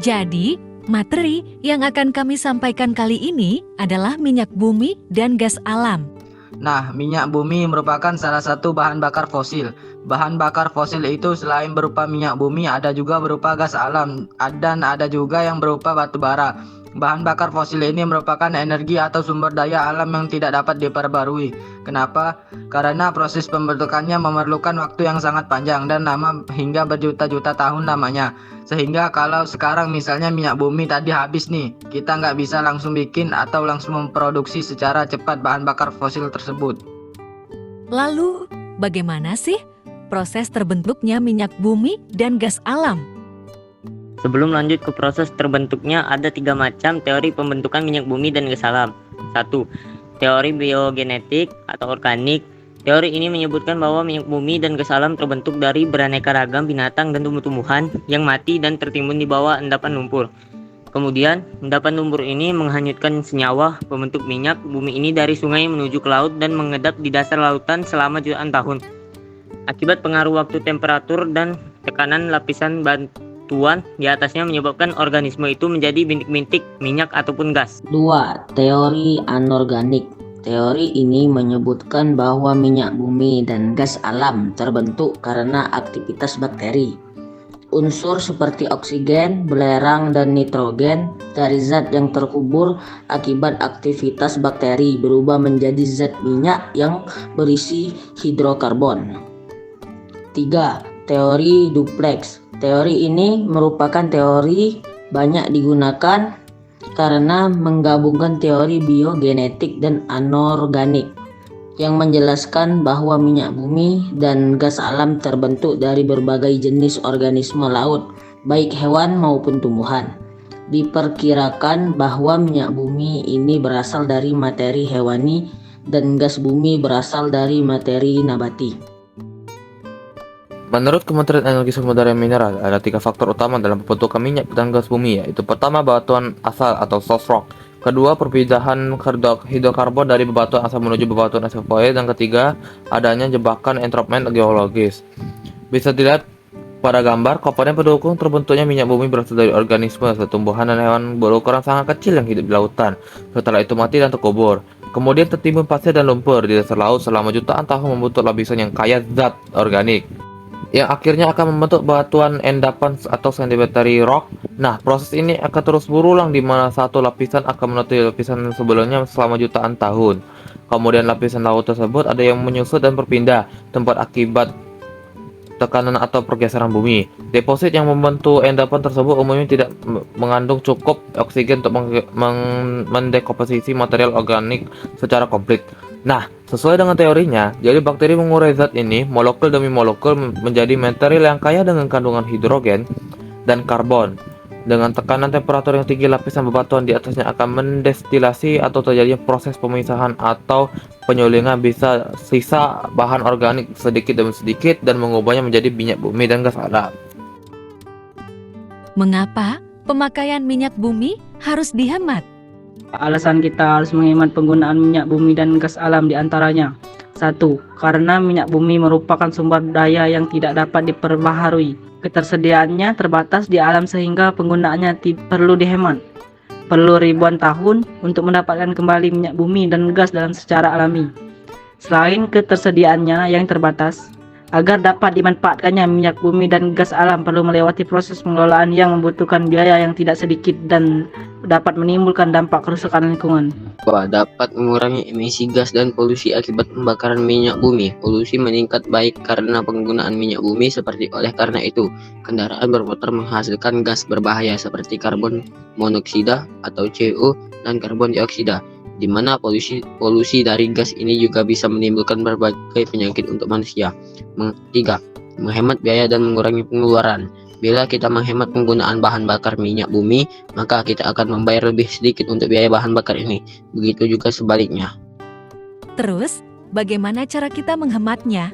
Jadi, materi yang akan kami sampaikan kali ini adalah minyak bumi dan gas alam. Nah, minyak bumi merupakan salah satu bahan bakar fosil. Bahan bakar fosil itu selain berupa minyak bumi, ada juga berupa gas alam, dan ada juga yang berupa batu bara. Bahan bakar fosil ini merupakan energi atau sumber daya alam yang tidak dapat diperbarui. Kenapa? Karena proses pembentukannya memerlukan waktu yang sangat panjang dan lama hingga berjuta-juta tahun lamanya. Sehingga kalau sekarang misalnya minyak bumi tadi habis nih, kita nggak bisa langsung bikin atau langsung memproduksi secara cepat bahan bakar fosil tersebut. Lalu, bagaimana sih proses terbentuknya minyak bumi dan gas alam? Sebelum lanjut ke proses terbentuknya, ada 3 macam teori pembentukan minyak bumi dan gas alam. 1. Teori biogenetik atau organik. Teori ini menyebutkan bahwa minyak bumi dan gas alam terbentuk dari beraneka ragam binatang dan tumbuh-tumbuhan yang mati dan tertimbun di bawah endapan lumpur. Kemudian, endapan lumpur ini menghanyutkan senyawa pembentuk minyak bumi ini dari sungai menuju ke laut dan mengendap di dasar lautan selama jutaan tahun. Akibat pengaruh waktu, temperatur, dan tekanan lapisan batuan di atasnya menyebabkan organisme itu menjadi bintik-bintik minyak ataupun gas. 2. Teori anorganik. Teori ini menyebutkan bahwa minyak bumi dan gas alam terbentuk karena aktivitas bakteri. Unsur seperti oksigen, belerang, dan nitrogen dari zat yang terkubur akibat aktivitas bakteri berubah menjadi zat minyak yang berisi hidrokarbon. 3. Teori duplex. Teori ini merupakan teori banyak digunakan karena menggabungkan teori biogenetik dan anorganik yang menjelaskan bahwa minyak bumi dan gas alam terbentuk dari berbagai jenis organisme laut, baik hewan maupun tumbuhan. Diperkirakan bahwa minyak bumi ini berasal dari materi hewani dan gas bumi berasal dari materi nabati. Menurut Kementerian Energi Sumber Daya Mineral, ada 3 faktor utama dalam pembentukan minyak dan gas bumi, yaitu pertama, bebatuan asal atau source rock. Kedua, perpindahan hidrokarbon dari bebatuan asal menuju bebatuan reservoir. Dan ketiga, adanya jebakan entrapment geologis. Bisa dilihat pada gambar, komponen pendukung terbentuknya minyak bumi berasal dari organisme, tumbuhan dan hewan berukuran sangat kecil yang hidup di lautan. Setelah itu mati dan terkubur. Kemudian tertimbun pasir dan lumpur di dasar laut selama jutaan tahun membentuk lapisan yang kaya zat organik, yang akhirnya akan membentuk batuan endapan atau sedimentary rock. Nah, proses ini akan terus berulang di mana satu lapisan akan menutupi lapisan sebelumnya selama jutaan tahun. Kemudian lapisan laut tersebut ada yang menyusut dan berpindah tempat akibat tekanan atau pergeseran bumi. Deposit yang membentuk endapan tersebut umumnya tidak mengandung cukup oksigen untuk mendekomposisi material organik secara komplit. Nah, sesuai dengan teorinya, jadi bakteri mengurai zat ini molekul demi molekul menjadi material yang kaya dengan kandungan hidrogen dan karbon. Dengan tekanan temperatur yang tinggi, lapisan bebatuan di atasnya akan mendestilasi atau terjadi proses pemisahan atau penyulingan bisa sisa bahan organik sedikit demi sedikit dan mengubahnya menjadi minyak bumi dan gas alam. Mengapa pemakaian minyak bumi harus dihemat? Alasan kita harus menghemat penggunaan minyak bumi dan gas alam diantaranya: 1. Karena minyak bumi merupakan sumber daya yang tidak dapat diperbaharui. Ketersediaannya terbatas di alam sehingga penggunaannya perlu dihemat. Perlu ribuan tahun untuk mendapatkan kembali minyak bumi dan gas dalam secara alami. Selain ketersediaannya yang terbatas, agar dapat dimanfaatkannya minyak bumi dan gas alam perlu melewati proses pengelolaan yang membutuhkan biaya yang tidak sedikit dan dapat menimbulkan dampak kerusakan lingkungan. Dapat mengurangi emisi gas dan polusi akibat pembakaran minyak bumi. Polusi meningkat baik karena penggunaan minyak bumi, seperti oleh karena itu kendaraan bermotor menghasilkan gas berbahaya seperti karbon monoksida atau CO dan karbon dioksida, di mana polusi dari gas ini juga bisa menimbulkan berbagai penyakit untuk manusia. 3. Menghemat biaya dan mengurangi pengeluaran. Bila kita menghemat penggunaan bahan bakar minyak bumi, maka kita akan membayar lebih sedikit untuk biaya bahan bakar ini. Begitu juga sebaliknya. Terus, bagaimana cara kita menghematnya?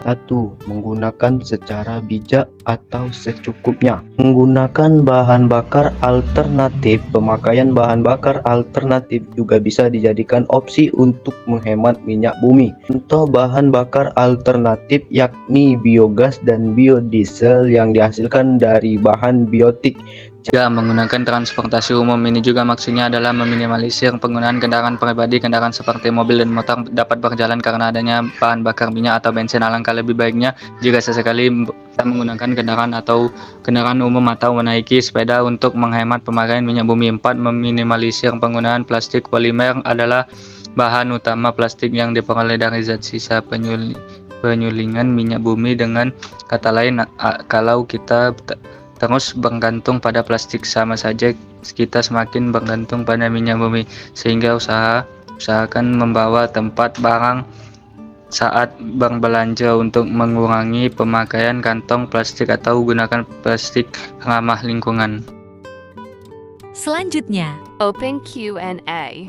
1. Menggunakan secara bijak atau secukupnya. Menggunakan bahan bakar alternatif. Pemakaian bahan bakar alternatif juga bisa dijadikan opsi untuk menghemat minyak bumi. Contoh bahan bakar alternatif yakni biogas dan biodiesel yang dihasilkan dari bahan biotik. Jika menggunakan transportasi umum, ini juga maksudnya adalah meminimalisir penggunaan kendaraan pribadi. Kendaraan seperti mobil dan motor dapat berjalan karena adanya bahan bakar minyak atau bensin. Alangkah lebih baiknya jika sesekali kita menggunakan kendaraan umum atau menaiki sepeda untuk menghemat pemakaian minyak bumi. 4. Meminimalisir penggunaan plastik. Polimer adalah bahan utama plastik yang diperoleh dari zat sisa penyulingan minyak bumi. Dengan kata lain, kalau kita terus bergantung pada plastik, sama saja kita semakin bergantung pada minyak bumi. Sehingga usahakan membawa tempat barang saat berbelanja untuk mengurangi pemakaian kantong plastik atau gunakan plastik ramah lingkungan. Selanjutnya, Open Q&A.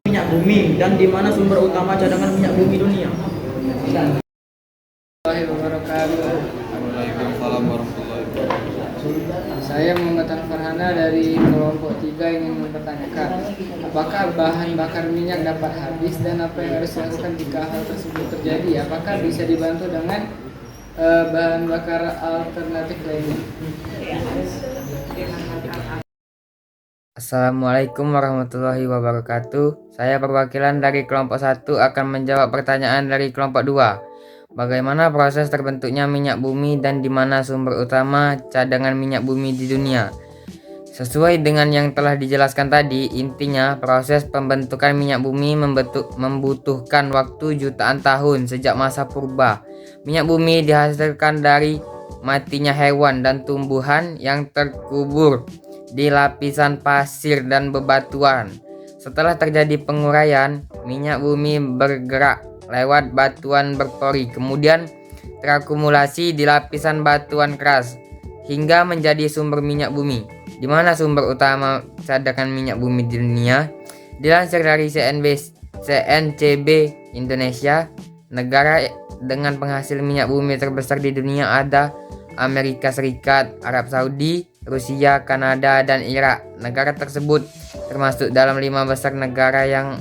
Minyak bumi dan di mana sumber utama cadangan minyak bumi dunia? Saya Muhammad Farhana dari kelompok 3 ingin mempertanyakan, apakah bahan bakar minyak dapat habis dan apa yang harus dilakukan jika hal tersebut terjadi? Apakah bisa dibantu dengan bahan bakar alternatif lainnya? Assalamualaikum warahmatullahi wabarakatuh. Saya perwakilan dari kelompok 1 akan menjawab pertanyaan dari kelompok 2. Bagaimana proses terbentuknya minyak bumi dan di mana sumber utama cadangan minyak bumi di dunia? Sesuai dengan yang telah dijelaskan tadi, intinya proses pembentukan minyak bumi membutuhkan waktu jutaan tahun sejak masa purba. Minyak bumi dihasilkan dari matinya hewan dan tumbuhan yang terkubur di lapisan pasir dan bebatuan. Setelah terjadi penguraian, minyak bumi bergerak lewat batuan berpori, kemudian terakumulasi di lapisan batuan keras hingga menjadi sumber minyak bumi. Di mana sumber utama cadangan minyak bumi di dunia? Dilansir dari CNCB Indonesia, negara dengan penghasil minyak bumi terbesar di dunia ada Amerika Serikat, Arab Saudi, Rusia, Kanada, dan Irak. Negara tersebut termasuk dalam 5 besar negara yang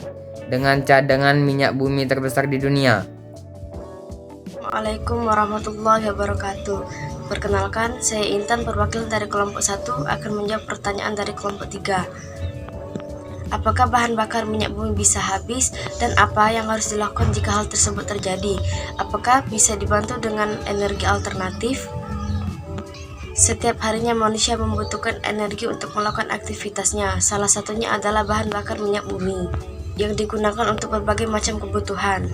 dengan cadangan minyak bumi terbesar di dunia. Assalamualaikum warahmatullahi wabarakatuh. Perkenalkan, saya Intan, perwakilan dari kelompok 1 akan menjawab pertanyaan dari kelompok 3. Apakah bahan bakar minyak bumi bisa habis dan apa yang harus dilakukan jika hal tersebut terjadi? Apakah bisa dibantu dengan energi alternatif? Setiap harinya manusia membutuhkan energi untuk melakukan aktivitasnya. Salah satunya adalah bahan bakar minyak bumi yang digunakan untuk berbagai macam kebutuhan,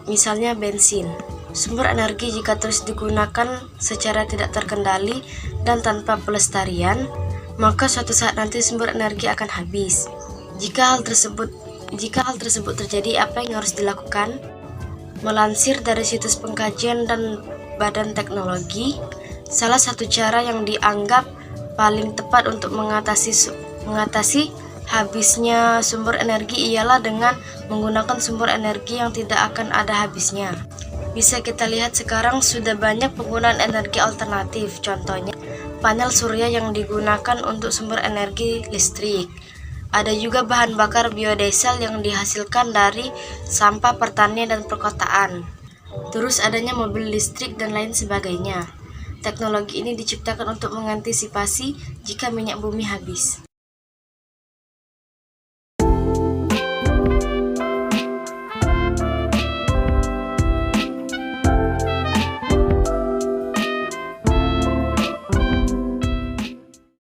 misalnya bensin. Sumber energi jika terus digunakan secara tidak terkendali dan tanpa pelestarian, maka suatu saat nanti sumber energi akan habis. Jika hal tersebut terjadi, apa yang harus dilakukan? Melansir dari situs pengkajian dan Badan Teknologi, salah satu cara yang dianggap paling tepat untuk mengatasi habisnya sumber energi ialah dengan menggunakan sumber energi yang tidak akan ada habisnya. Bisa kita lihat sekarang sudah banyak penggunaan energi alternatif, contohnya panel surya yang digunakan untuk sumber energi listrik. Ada juga bahan bakar biodiesel yang dihasilkan dari sampah pertanian dan perkotaan. Terus adanya mobil listrik dan lain sebagainya. Teknologi ini diciptakan untuk mengantisipasi jika minyak bumi habis.